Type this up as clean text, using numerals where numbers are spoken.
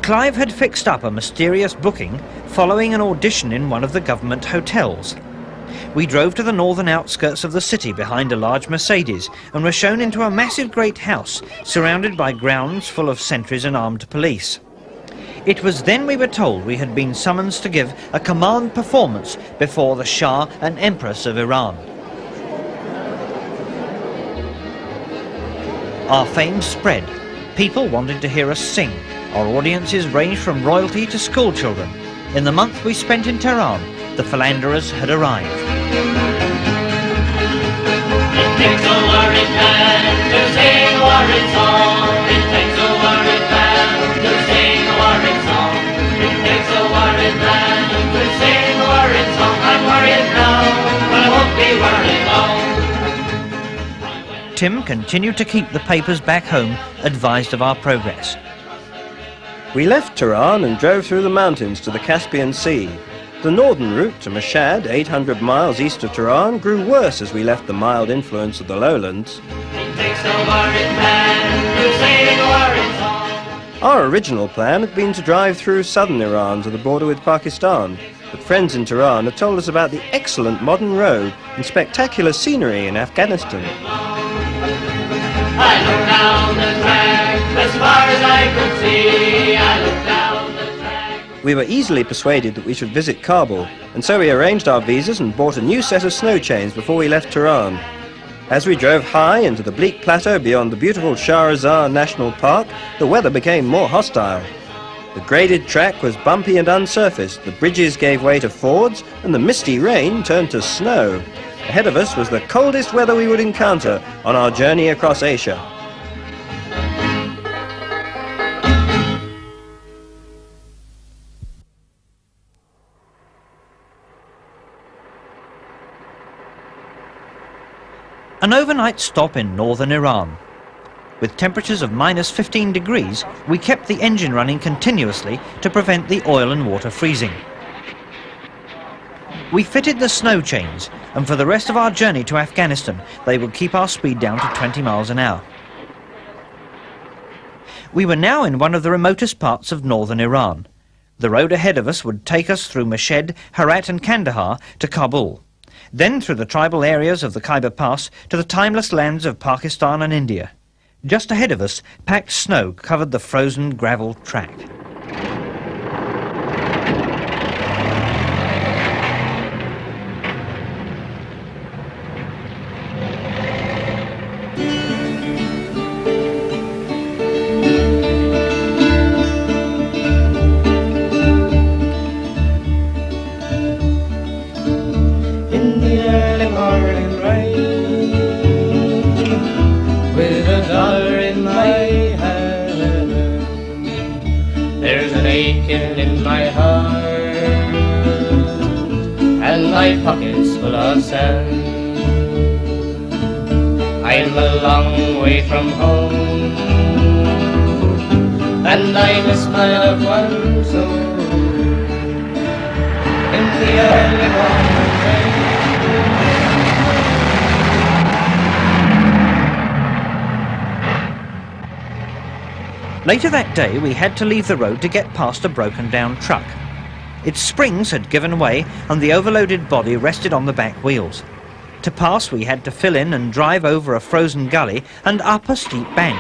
Clive had fixed up a mysterious booking following an audition in one of the government hotels. We drove to the northern outskirts of the city behind a large Mercedes and were shown into a massive great house surrounded by grounds full of sentries and armed police. It was then we were told we had been summoned to give a command performance before the Shah and Empress of Iran. Our fame spread. People wanted to hear us sing. Our audiences ranged from royalty to school children. In the month we spent in Tehran, the Philanderers had arrived. It takes a worried man to sing a worried song. It takes a worried man to sing a worried song. It takes a worried man to sing a worried song. I'm worried now, but I won't be worried long. Tim continued to keep the papers back home advised of our progress. We left Tehran and drove through the mountains to the Caspian Sea. The northern route to Mashhad, 800 miles east of Tehran, grew worse as we left the mild influence of the lowlands. It takes a worried man to sing a worried song. Our original plan had been to drive through southern Iran to the border with Pakistan, but friends in Tehran had told us about the excellent modern road and spectacular scenery in Afghanistan. I looked down the track as far as I could see. I looked down the track. We were easily persuaded that we should visit Kabul, and so we arranged our visas and bought a new set of snow chains before we left Tehran. As we drove high into the bleak plateau beyond the beautiful Shahrazar National Park, the weather became more hostile. The graded track was bumpy and unsurfaced, the bridges gave way to fords, and the misty rain turned to snow. Ahead of us was the coldest weather we would encounter on our journey across Asia. An overnight stop in northern Iran. With temperatures of -15 degrees, we kept the engine running continuously to prevent the oil and water freezing. We fitted the snow chains, and for the rest of our journey to Afghanistan, they would keep our speed down to 20 miles an hour. We were now in one of the remotest parts of northern Iran. The road ahead of us would take us through Mashhad, Herat and Kandahar to Kabul, then through the tribal areas of the Khyber Pass to the timeless lands of Pakistan and India. Just ahead of us, packed snow covered the frozen gravel track. In my heart, and my pockets full of sand. I'm a long way from home, and I miss my loved one so. In the early morning rain. Later that day, we had to leave the road to get past a broken-down truck. Its springs had given way, and the overloaded body rested on the back wheels. To pass, we had to fill in and drive over a frozen gully and up a steep bank.